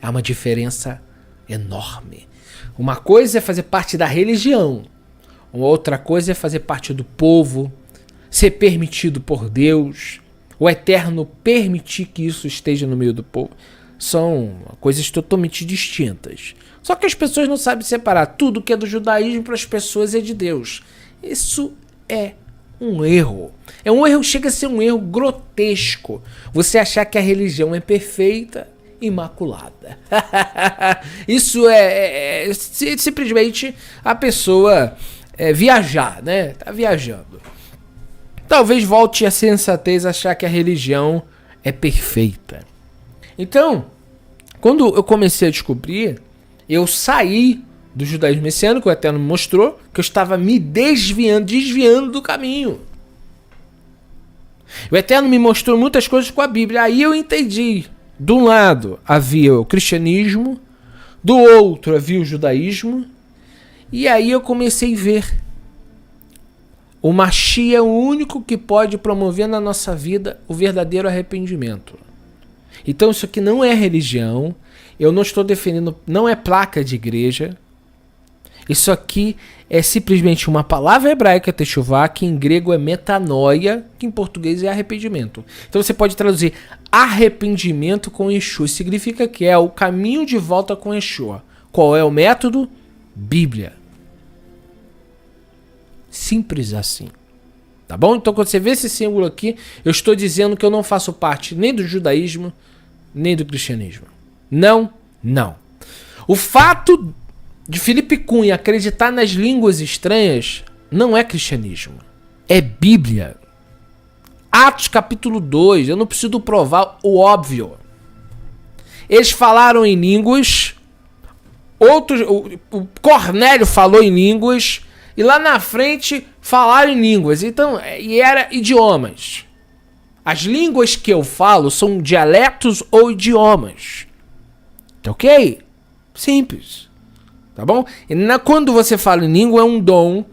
Há uma diferença enorme. Uma coisa é fazer parte da religião, uma outra coisa é fazer parte do povo, ser permitido por Deus, o Eterno permitir que isso esteja no meio do povo. São coisas totalmente distintas. Só que as pessoas não sabem separar. Tudo que é do judaísmo para as pessoas é de Deus. Isso é um erro. É um erro, chega a ser um erro grotesco. Você achar que a religião é perfeita, imaculada. Isso é simplesmente a pessoa viajar, né? Tá viajando. Talvez volte a sensatez achar que a religião é perfeita. Então, quando eu comecei a descobrir, eu saí do judaísmo messiânico, o Eterno me mostrou que eu estava me desviando do caminho. O Eterno me mostrou muitas coisas com a Bíblia. Aí eu entendi. De um lado havia o cristianismo, do outro havia o judaísmo. E aí eu comecei a ver. O Mashiach é o único que pode promover na nossa vida o verdadeiro arrependimento. Então isso aqui não é religião. Eu não estou defendendo, não é placa de igreja. Isso aqui é simplesmente uma palavra hebraica, techuvá, que em grego é metanoia, que em português é arrependimento. Então você pode traduzir arrependimento com Yeshua. Significa que é o caminho de volta com Yeshua. Qual é o método? Bíblia. Simples assim. Tá bom? Então quando você vê esse símbolo aqui, eu estou dizendo que eu não faço parte nem do judaísmo, nem do cristianismo. Não, não. O fato de Felipe Cunha acreditar nas línguas estranhas não é cristianismo. É Bíblia. Atos capítulo 2. Eu não preciso provar o óbvio. Eles falaram em línguas. Outros, o Cornélio falou em línguas. E lá na frente falaram em línguas. Então, e era idiomas. As línguas que eu falo são dialetos ou idiomas. Tá ok? Simples. Tá bom? E quando você fala em língua é um dom.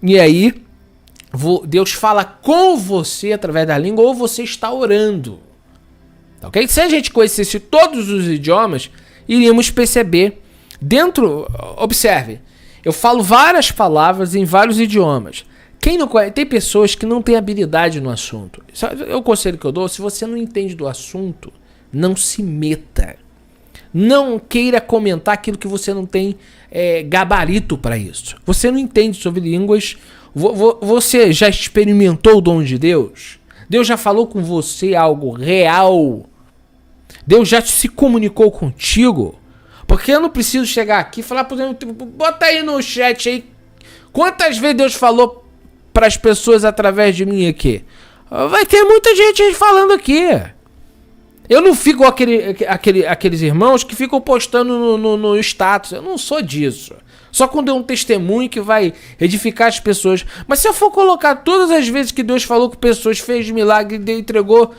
E aí Deus fala com você através da língua ou você está orando. Tá ok? Se a gente conhecesse todos os idiomas, iríamos perceber dentro... Observe. Eu falo várias palavras em vários idiomas. Quem não conhece, tem pessoas que não têm habilidade no assunto. É o conselho que eu dou. Se você não entende do assunto, não se meta. Não queira comentar aquilo que você não tem gabarito para isso. Você não entende sobre línguas. Você já experimentou o dom de Deus? Deus já falou com você algo real? Deus já se comunicou contigo? Porque eu não preciso chegar aqui e falar, por exemplo, bota aí no chat aí. Quantas vezes Deus falou para as pessoas através de mim aqui? Vai ter muita gente falando aqui. Eu não fico aqueles irmãos que ficam postando no status. Eu não sou disso. Só quando é um testemunho que vai edificar as pessoas. Mas se eu for colocar todas as vezes que Deus falou com pessoas, fez milagre, entregou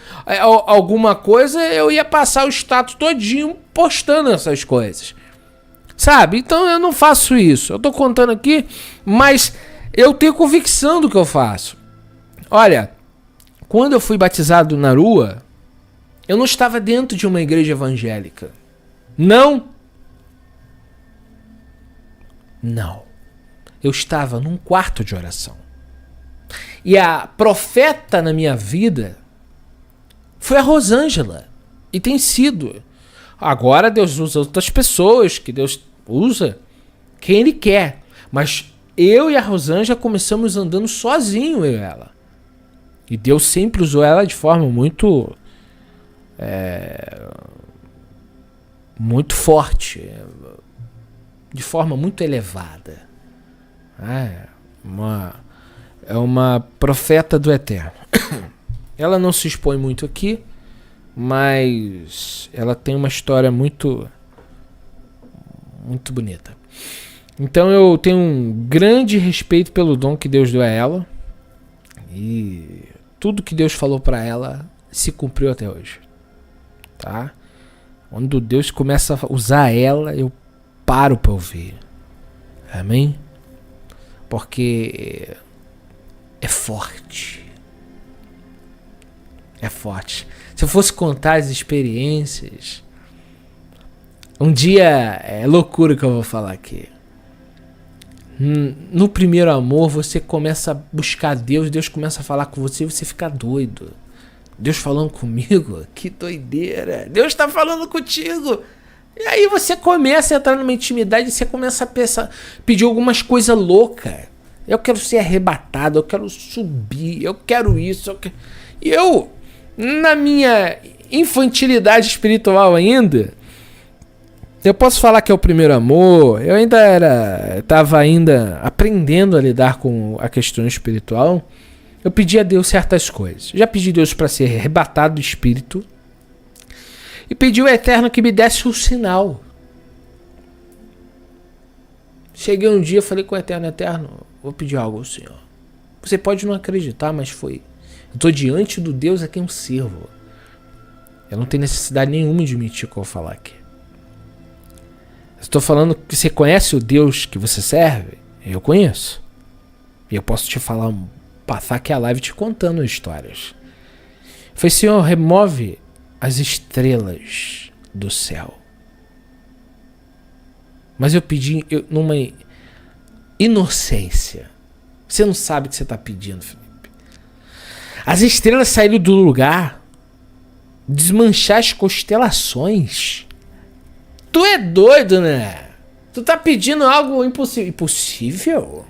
alguma coisa, eu ia passar o status todinho postando essas coisas. Sabe? Então eu não faço isso. Eu tô contando aqui, mas eu tenho convicção do que eu faço. Olha, quando eu fui batizado na rua, eu não estava dentro de uma igreja evangélica. Não. Eu estava num quarto de oração. E a profeta na minha vida foi a Rosângela. E tem sido. Agora Deus usa outras pessoas, que Deus usa quem Ele quer. Mas eu e a Rosângela começamos andando sozinho, eu e ela. E Deus sempre usou ela de forma muito forte, de forma muito elevada. É uma profeta do Eterno. Ela não se expõe muito aqui, mas ela tem uma história muito bonita. Então eu tenho um grande respeito pelo dom que Deus deu a ela, e tudo que Deus falou para ela se cumpriu até hoje. Tá? Quando Deus começa a usar ela, eu paro para ouvir. Amém? Porque é forte. É forte. Se eu fosse contar as experiências, Um dia, é loucura que eu vou falar aqui. No primeiro amor, você começa a buscar Deus, Deus começa a falar com você e você fica doido. Deus falando comigo? Que doideira. Deus tá falando contigo. E aí você começa a entrar numa intimidade e você começa a pensar, pedir algumas coisas loucas. Eu quero ser arrebatado, eu quero subir, eu quero isso. E eu, na minha infantilidade espiritual ainda, eu posso falar que é o primeiro amor, eu estava ainda aprendendo a lidar com a questão espiritual. Eu pedi a Deus certas coisas. Já pedi a Deus para ser arrebatado do espírito. E pedi ao Eterno que me desse um sinal. Cheguei um dia e falei com o Eterno, Eterno, vou pedir algo ao Senhor. Você pode não acreditar, mas foi. Eu estou diante do Deus a quem eu sirvo. Eu não tenho necessidade nenhuma de mentir o que eu vou falar aqui. Estou falando que você conhece o Deus que você serve? Eu conheço. E eu posso te falar, passar aqui a live te contando histórias. Foi, Senhor, remove as estrelas do céu. Mas eu pedi numa inocência. Você não sabe o que você está pedindo, Felipe. As estrelas saíram do lugar, desmanchar as constelações. Tu é doido, né? Tu tá pedindo algo impossível. Impossível?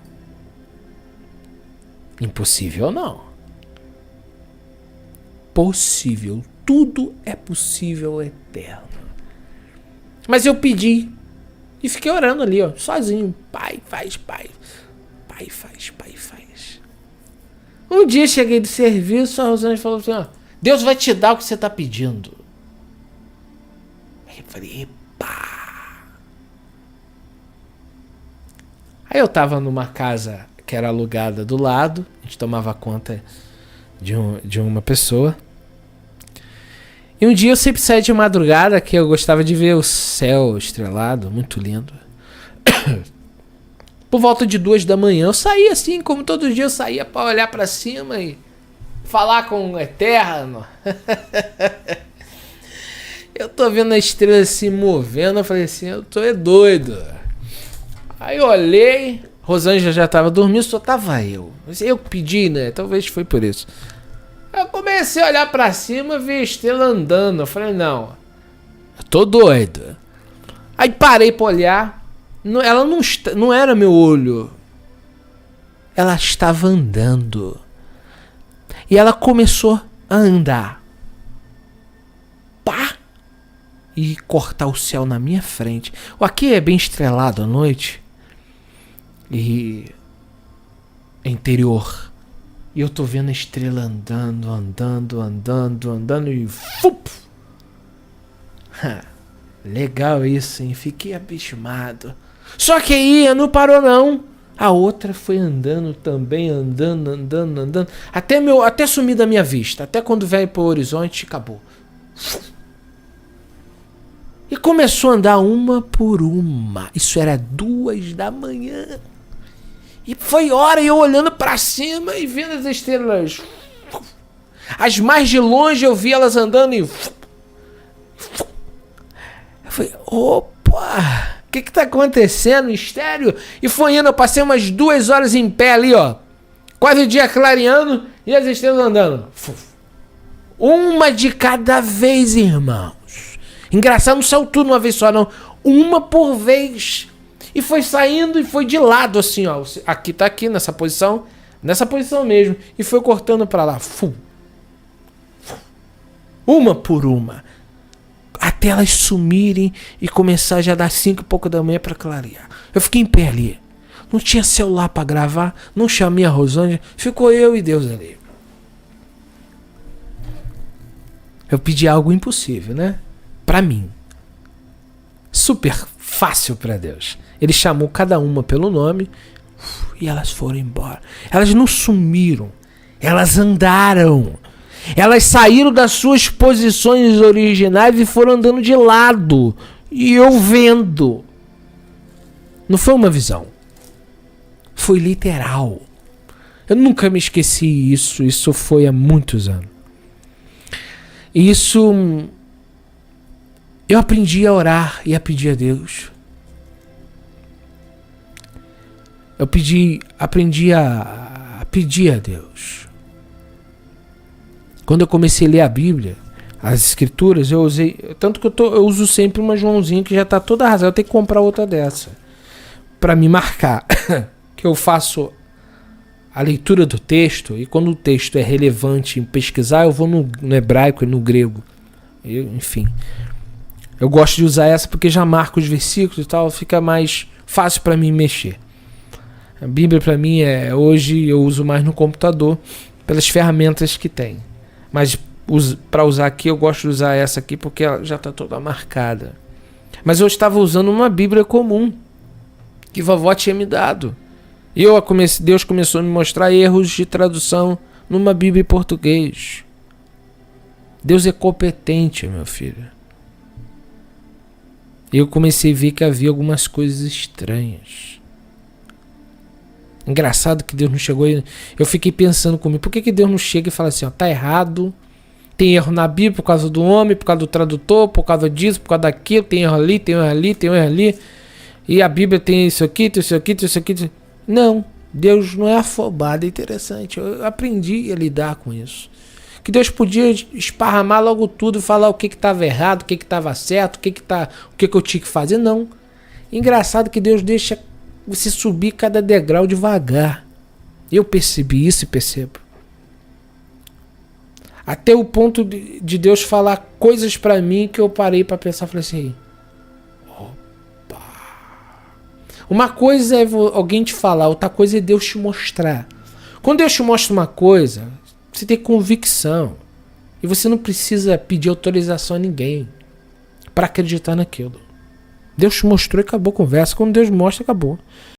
Impossível não. Possível. Tudo é possível, Eterno. Mas eu pedi. E fiquei orando ali, ó, sozinho. Pai, faz, pai. Pai, faz, pai, faz. Um dia cheguei de serviço, a Rosângela falou assim, ó, Deus vai te dar o que você tá pedindo. Aí eu falei, epa. Aí eu tava numa casa que era alugada do lado. A gente tomava conta de uma pessoa. E um dia eu sempre saía de madrugada, que eu gostava de ver o céu estrelado, muito lindo. Por volta de 2 da manhã, eu saía assim, como todo dia eu saía para olhar para cima e falar com o Eterno. Eu tô vendo a estrela se movendo, eu falei assim, eu tô doido. Aí eu olhei, Rosângela já tava dormindo, só tava eu. Eu pedi, né? Talvez foi por isso. Eu comecei a olhar pra cima, vi a estrela andando. Eu falei, não, eu tô doido. Aí parei pra olhar. Ela não era meu olho. Ela estava andando. E ela começou a andar. Pá! E cortar o céu na minha frente. Aqui é bem estrelado à noite. E é interior. E eu tô vendo a estrela andando e... Fup! Legal isso, hein? Fiquei abismado. Só que aí não não. A outra foi andando também, andando. Até sumir da minha vista. Até quando veio pro horizonte, acabou. E começou a andar uma por uma. Isso era 2 da manhã. E foi hora eu olhando pra cima e vendo as estrelas. As mais de longe eu vi elas andando e... Eu falei, opa, o que tá acontecendo? Mistério? E foi indo, eu passei umas 2 horas em pé ali, ó. Quase o dia clareando e as estrelas andando. Uma de cada vez, irmãos. Engraçado, não saiu tudo uma vez só, não. Uma por vez. E foi saindo e foi de lado assim, ó. Aqui tá aqui, nessa posição mesmo. E foi cortando pra lá. Uma por uma. Até elas sumirem e começar já a dar 5 e pouco da manhã pra clarear. Eu fiquei em pé ali. Não tinha celular pra gravar. Não chamei a Rosângela. Ficou eu e Deus ali. Eu pedi algo impossível, né? Pra mim. Super fácil pra Deus. Ele chamou cada uma pelo nome e elas foram embora. Elas não sumiram. Elas andaram. Elas saíram das suas posições originais e foram andando de lado. E eu vendo. Não foi uma visão. Foi literal. Eu nunca me esqueci isso. Isso foi há muitos anos. Isso Eu aprendi a orar e a pedir a Deus. Eu aprendi a pedir a Deus. Quando eu comecei a ler a Bíblia, as escrituras, eu usei... Tanto que eu uso sempre uma Joãozinho que já está toda arrasada. Eu tenho que comprar outra dessa. Para me marcar. Que eu faço a leitura do texto. E quando o texto é relevante em pesquisar, eu vou no hebraico e no grego. Enfim. Eu gosto de usar essa porque já marco os versículos e tal. Fica mais fácil para mim mexer. A Bíblia para mim hoje eu uso mais no computador pelas ferramentas que tem. Mas para usar aqui eu gosto de usar essa aqui porque ela já está toda marcada. Mas eu estava usando uma Bíblia comum que vovó tinha me dado. E Deus começou a me mostrar erros de tradução numa Bíblia em português. Deus é competente, meu filho. E eu comecei a ver que havia algumas coisas estranhas. Engraçado que Deus não chegou e eu fiquei pensando comigo, por que Deus não chega e fala assim, ó, tá errado, tem erro na Bíblia por causa do homem, por causa do tradutor, por causa disso, por causa daquilo, tem erro ali, tem erro ali, tem erro ali, e a Bíblia tem isso aqui, tem isso aqui, tem isso aqui. Não, Deus não é afobado, é interessante, eu aprendi a lidar com isso. Que Deus podia esparramar logo tudo e falar o que estava errado, o que estava certo, o que eu tinha que fazer, não. Engraçado que Deus deixa você subir cada degrau devagar. Eu percebi isso e percebo. Até o ponto de Deus falar coisas pra mim que eu parei pra pensar. Falei assim, opa. Uma coisa é alguém te falar, outra coisa é Deus te mostrar. Quando Deus te mostra uma coisa, você tem convicção. E você não precisa pedir autorização a ninguém pra acreditar naquilo. Deus te mostrou e acabou a conversa. Quando Deus mostra, acabou.